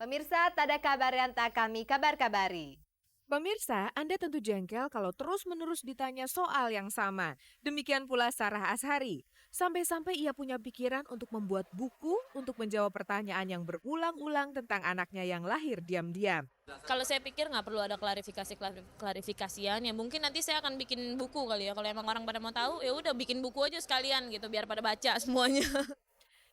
Pemirsa, tada kabar yang tak kami kabar-kabari. Pemirsa, Anda tentu jengkel kalau terus-menerus ditanya soal yang sama. Demikian pula Sarah Azhari. Sampai-sampai ia punya pikiran untuk membuat buku untuk menjawab pertanyaan yang berulang-ulang tentang anaknya yang lahir diam-diam. Kalau saya pikir nggak perlu ada klarifikasian ya, mungkin nanti saya akan bikin buku kali ya, kalau emang orang pada mau tahu ya udah bikin buku aja sekalian gitu biar pada baca semuanya.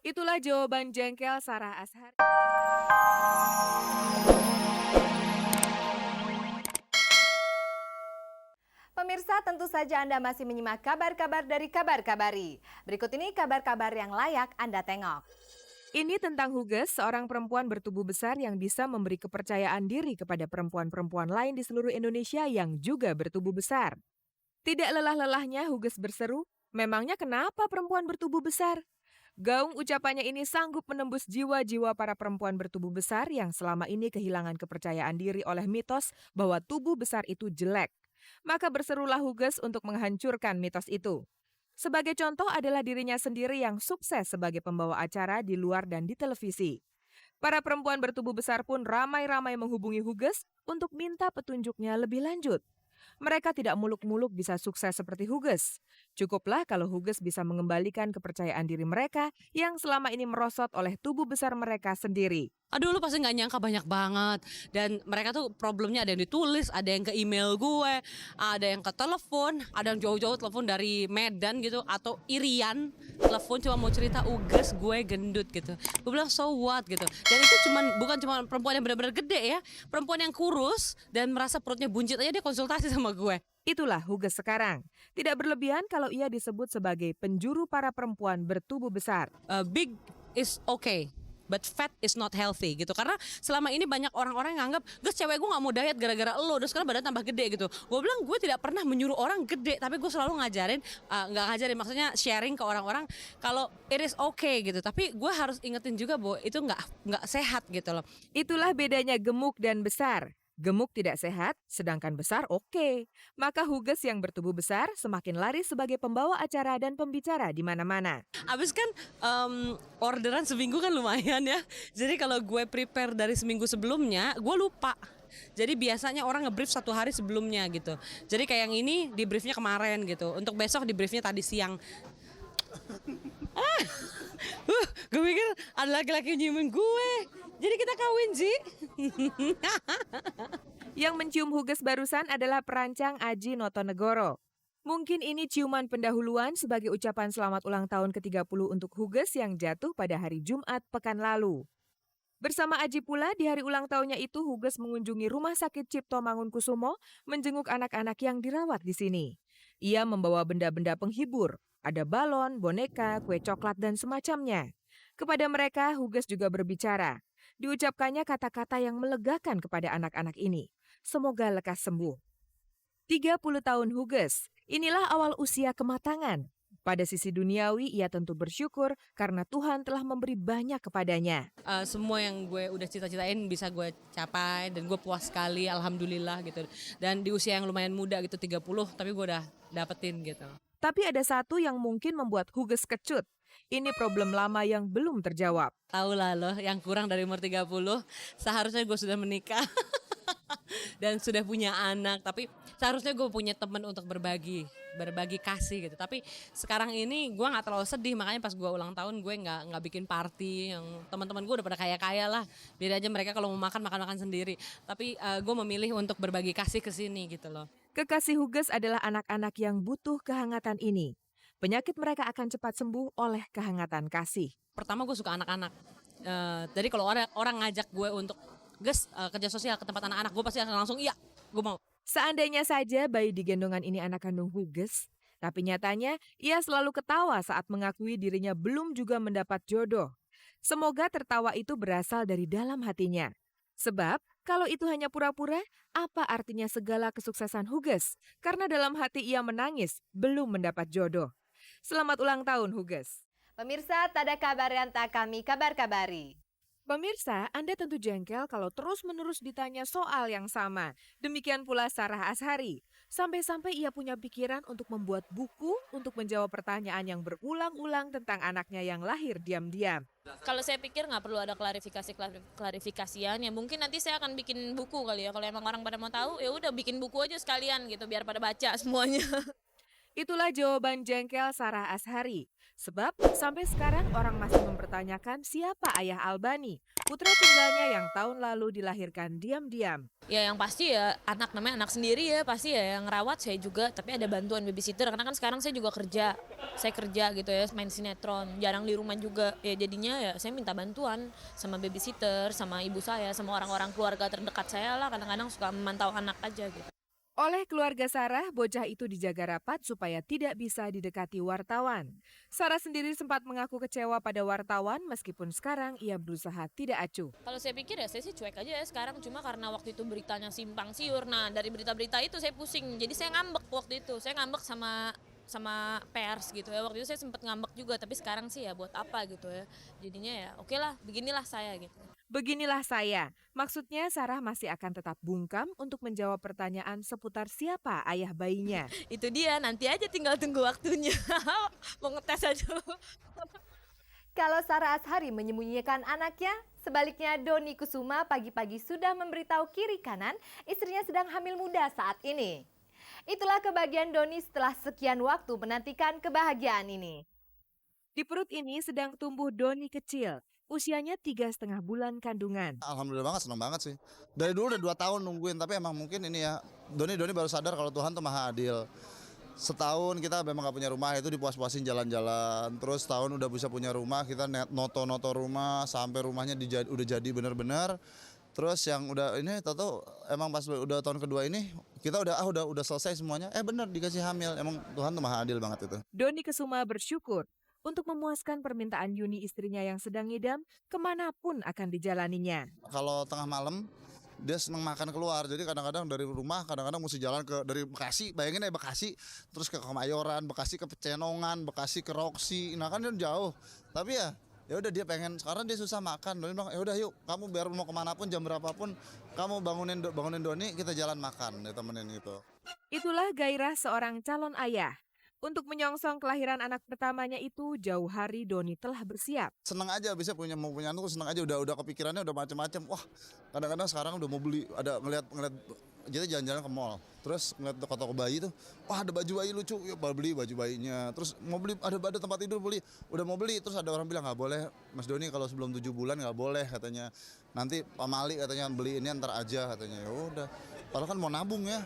Itulah jawaban jengkel Sarah Azhari. Pemirsa, tentu saja Anda masih menyimak kabar-kabar dari Kabar-Kabari. Berikut ini kabar-kabar yang layak Anda tengok. Ini tentang Huges, seorang perempuan bertubuh besar yang bisa memberi kepercayaan diri kepada perempuan-perempuan lain di seluruh Indonesia yang juga bertubuh besar. Tidak lelah-lelahnya Huges berseru, memangnya kenapa perempuan bertubuh besar? Gaung ucapannya ini sanggup menembus jiwa-jiwa para perempuan bertubuh besar yang selama ini kehilangan kepercayaan diri oleh mitos bahwa tubuh besar itu jelek. Maka berserulah Huges untuk menghancurkan mitos itu. Sebagai contoh adalah dirinya sendiri yang sukses sebagai pembawa acara di luar dan di televisi. Para perempuan bertubuh besar pun ramai-ramai menghubungi Huges untuk minta petunjuknya lebih lanjut. Mereka tidak muluk-muluk bisa sukses seperti Huges. Cukuplah kalau Huges bisa mengembalikan kepercayaan diri mereka yang selama ini merosot oleh tubuh besar mereka sendiri. Aduh, lu pasti nggak nyangka banyak banget. Dan mereka tuh problemnya ada yang ditulis, ada yang ke email gue, ada yang ke telepon, ada yang jauh-jauh telepon dari Medan gitu, atau Irian telepon cuma mau cerita Uges gue gendut gitu. Gue bilang so what gitu. Dan itu bukan cuma perempuan yang benar-benar gede ya, perempuan yang kurus dan merasa perutnya buncit aja dia konsultasi sama gue. Itulah Huges sekarang. Tidak berlebihan kalau ia disebut sebagai penjuru para perempuan bertubuh besar. Big is okay, but fat is not healthy gitu. Karena selama ini banyak orang-orang yang nganggap, Gus cewek gue gak mau diet gara-gara lo, terus sekarang badan tambah gede gitu. Gue bilang gue tidak pernah menyuruh orang gede, tapi gue selalu nggak ngajarin, maksudnya sharing ke orang-orang kalau it is okay gitu. Tapi gue harus ingetin juga bahwa itu nggak sehat gitu loh. Itulah bedanya gemuk dan besar. Gemuk tidak sehat, sedangkan besar oke. Maka Huges yang bertubuh besar semakin laris sebagai pembawa acara dan pembicara di mana-mana. Abis kan orderan seminggu kan lumayan ya. Jadi kalau gue prepare dari seminggu sebelumnya, gue lupa. Jadi biasanya orang nge-brief 1 hari sebelumnya gitu. Jadi kayak yang ini di briefnya kemarin gitu. Untuk besok di briefnya tadi siang. Gue pikir ada laki-laki nyiumin gue. Jadi kita kawin sih. Yang mencium Huges barusan adalah perancang Aji Notonegoro. Mungkin ini ciuman pendahuluan sebagai ucapan selamat ulang tahun ke-30 untuk Huges yang jatuh pada hari Jumat pekan lalu. Bersama Aji pula di hari ulang tahunnya itu Huges mengunjungi Rumah Sakit Cipto Mangunkusumo menjenguk anak-anak yang dirawat di sini. Ia membawa benda-benda penghibur, ada balon, boneka, kue coklat dan semacamnya. Kepada mereka Huges juga berbicara. Diucapkannya kata-kata yang melegakan kepada anak-anak ini. Semoga lekas sembuh. 30 tahun Huges, inilah awal usia kematangan. Pada sisi duniawi, ia tentu bersyukur karena Tuhan telah memberi banyak kepadanya. Semua yang gue udah cita-citain bisa gue capai dan gue puas sekali, alhamdulillah gitu. Dan di usia yang lumayan muda gitu, 30, tapi gue udah dapetin gitu. Tapi ada satu yang mungkin membuat Huges kecut. Ini problem lama yang belum terjawab. Tahu lah lo, yang kurang dari umur 30, seharusnya gue sudah menikah dan sudah punya anak. Tapi seharusnya gue punya teman untuk berbagi kasih gitu. Tapi sekarang ini gue nggak terlalu sedih, makanya pas gue ulang tahun gue nggak bikin party. Yang teman-teman gue udah pada kaya-kaya lah. Biar aja mereka kalau mau makan sendiri. Tapi gue memilih untuk berbagi kasih ke sini gitu loh. Kekasih Huges adalah anak-anak yang butuh kehangatan ini. Penyakit mereka akan cepat sembuh oleh kehangatan kasih. Pertama gue suka anak-anak. Jadi kalau orang ngajak gue untuk kerja sosial ke tempat anak-anak, gue pasti akan langsung iya, gue mau. Seandainya saja bayi digendongan ini anak kandung Huges, tapi nyatanya ia selalu ketawa saat mengakui dirinya belum juga mendapat jodoh. Semoga tertawa itu berasal dari dalam hatinya. Sebab kalau itu hanya pura-pura, apa artinya segala kesuksesan Huges? Karena dalam hati ia menangis belum mendapat jodoh. Selamat ulang tahun Huges. Pemirsa, tada kabar yang tak kami kabar-kabari. Pemirsa, Anda tentu jengkel kalau terus-menerus ditanya soal yang sama. Demikian pula Sarah Azhari. Sampai-sampai ia punya pikiran untuk membuat buku untuk menjawab pertanyaan yang berulang-ulang tentang anaknya yang lahir diam-diam. Kalau saya pikir nggak perlu ada klarifikasian, ya mungkin nanti saya akan bikin buku kali ya. Kalau emang orang pada mau tahu, ya udah bikin buku aja sekalian gitu, biar pada baca semuanya. Itulah jawaban jengkel Sarah Azhari. Sebab sampai sekarang orang masih mempertanyakan siapa ayah Albani, putra tunggalnya yang tahun lalu dilahirkan diam-diam. Ya yang pasti ya anak, namanya anak sendiri ya, pasti ya yang rawat saya juga, tapi ada bantuan babysitter karena kan sekarang saya juga kerja. Saya kerja gitu ya, main sinetron, jarang di rumah juga. Ya jadinya ya saya minta bantuan sama babysitter, sama ibu saya, sama orang-orang keluarga terdekat saya lah, kadang-kadang suka memantau anak aja gitu. Oleh keluarga Sarah, bocah itu dijaga rapat supaya tidak bisa didekati wartawan. Sarah sendiri sempat mengaku kecewa pada wartawan meskipun sekarang ia berusaha tidak acuh. Kalau saya pikir ya saya sih cuek aja ya sekarang, cuma karena waktu itu beritanya simpang siur. Nah dari berita-berita itu saya pusing, jadi saya ngambek waktu itu. Saya ngambek sama pers gitu ya. Waktu itu saya sempat ngambek juga, tapi sekarang sih ya buat apa gitu ya. Jadinya ya oke lah, beginilah saya gitu. Beginilah saya, maksudnya Sarah masih akan tetap bungkam untuk menjawab pertanyaan seputar siapa ayah bayinya. Itu dia, nanti aja tinggal tunggu waktunya. Mau ngetes aja. Kalau Sarah Azhari menyembunyikan anaknya, sebaliknya Dony Kusuma pagi-pagi sudah memberitahu kiri kanan istrinya sedang hamil muda saat ini. Itulah kebahagiaan Dony setelah sekian waktu menantikan kebahagiaan ini. Di perut ini sedang tumbuh Dony kecil, usianya 3,5 bulan kandungan. Alhamdulillah banget, seneng banget sih. Dari dulu udah 2 tahun nungguin, tapi emang mungkin ini ya, Doni baru sadar kalau Tuhan tuh maha adil. Setahun kita memang gak punya rumah, itu dipuas-puasin jalan-jalan. Terus setahun udah bisa punya rumah, kita noto rumah, sampai rumahnya udah jadi bener-bener. Terus yang udah ini, tahu emang pas udah tahun kedua ini, kita udah selesai semuanya. Bener dikasih hamil, emang Tuhan tuh maha adil banget itu. Dony Kusuma bersyukur. Untuk memuaskan permintaan Yuni istrinya yang sedang ngidam, kemanapun akan dijalaninya. Kalau tengah malam, dia seneng makan keluar. Jadi kadang-kadang dari rumah, kadang-kadang mesti jalan dari Bekasi. Bayangin Bekasi, terus ke Kemayoran, Bekasi ke Pecenongan, Bekasi ke Roxy. Nah kan dia jauh. Tapi ya udah dia pengen, sekarang dia susah makan. Doni bilang, ya udah yuk, kamu biar mau kemanapun, jam berapapun, kamu bangunin Doni, kita jalan makan, dia temenin gitu. Itulah gairah seorang calon ayah. Untuk menyongsong kelahiran anak pertamanya itu, jauh hari Dony telah bersiap. Seneng aja, bisa mau punya anak, seneng aja, udah kepikirannya udah macam-macam. Wah, kadang-kadang sekarang udah mau beli, ada ngeliat kita jalan-jalan ke mall, terus ngeliat toko bayi tuh, wah ada baju bayi lucu, yuk beli baju bayinya. Terus mau beli, ada tempat tidur beli, udah mau beli, terus ada orang bilang nggak boleh, Mas Dony kalau sebelum 7 bulan nggak boleh katanya. Nanti Pak Mali katanya beli ini antar aja katanya. Ya udah, padahal kan mau nabung ya.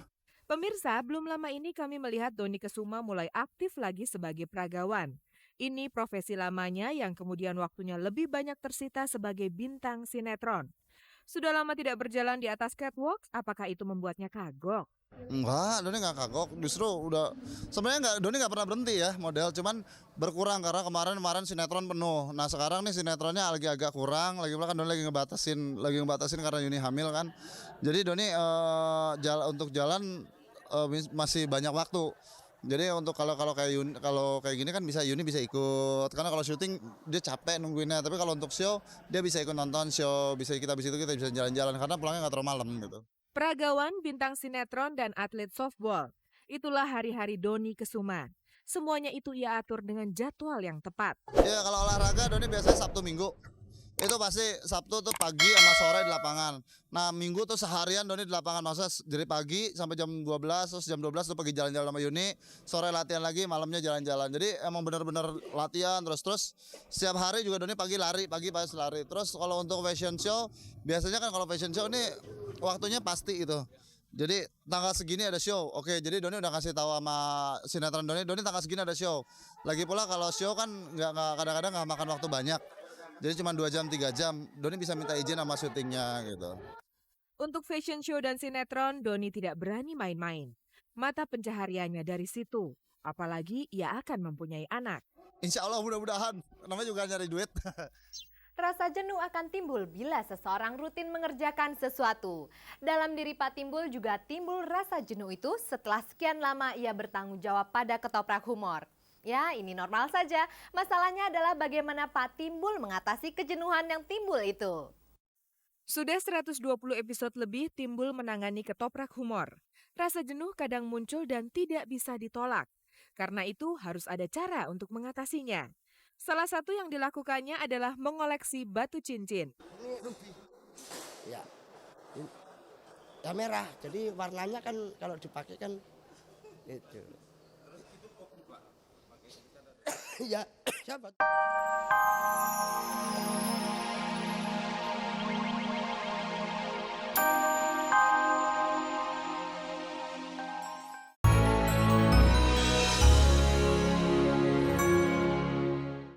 Pemirsa, belum lama ini kami melihat Dony Kusuma mulai aktif lagi sebagai peragawan. Ini profesi lamanya yang kemudian waktunya lebih banyak tersita sebagai bintang sinetron. Sudah lama tidak berjalan di atas catwalk, apakah itu membuatnya kagok? Enggak, Doni nggak kagok, justru udah sebenarnya Doni nggak pernah berhenti ya model, cuman berkurang karena kemarin sinetron penuh. Nah sekarang nih sinetronnya lagi agak kurang, lagi pula kan Doni lagi ngebatasin karena Yuni hamil kan. Jadi Doni untuk jalan masih banyak waktu. Jadi untuk kalau kayak gini kan Yuni bisa ikut, karena kalau syuting dia capek nungguinnya. Tapi kalau untuk show dia bisa ikut nonton show, kita bisa jalan-jalan karena pulangnya nggak terlalu malam gitu. Peragawan, bintang sinetron, dan atlet softball. Itulah hari-hari Dony Kusuma. Semuanya itu ia atur dengan jadwal yang tepat. Ya kalau olahraga Doni biasanya Sabtu Minggu. Itu pasti Sabtu tuh pagi sama sore di lapangan. Nah Minggu tuh seharian Doni di lapangan, maksudnya dari pagi sampai jam 12, terus jam 12 tuh pergi jalan-jalan sama Yuni, sore latihan lagi, malamnya jalan-jalan. Jadi emang bener-bener latihan terus setiap hari juga Doni pagi pas lari. Terus kalau untuk fashion show, biasanya kan kalau fashion show ini waktunya pasti itu. Jadi tanggal segini ada show. Oke, jadi Doni udah kasih tahu sama sinetron Doni tanggal segini ada show. Lagi pula kalau show kan kadang-kadang nggak makan waktu banyak. Jadi cuma 2 jam, 3 jam, Doni bisa minta izin sama syutingnya gitu. Untuk fashion show dan sinetron, Dony tidak berani main-main. Mata pencahariannya dari situ, apalagi ia akan mempunyai anak. Insya Allah mudah-mudahan, namanya juga nyari duit. Rasa jenuh akan timbul bila seseorang rutin mengerjakan sesuatu. Dalam diri Pak Timbul juga timbul rasa jenuh itu setelah sekian lama ia bertanggung jawab pada ketoprak humor. Ya, ini normal saja. Masalahnya adalah bagaimana Pak Timbul mengatasi kejenuhan yang timbul itu. Sudah 120 episode lebih Timbul menangani ketoprak humor. Rasa jenuh kadang muncul dan tidak bisa ditolak. Karena itu harus ada cara untuk mengatasinya. Salah satu yang dilakukannya adalah mengoleksi batu cincin. Ini ruby. Ya. Ya merah. Jadi warnanya kan kalau dipakai kan itu. Ya, siapa?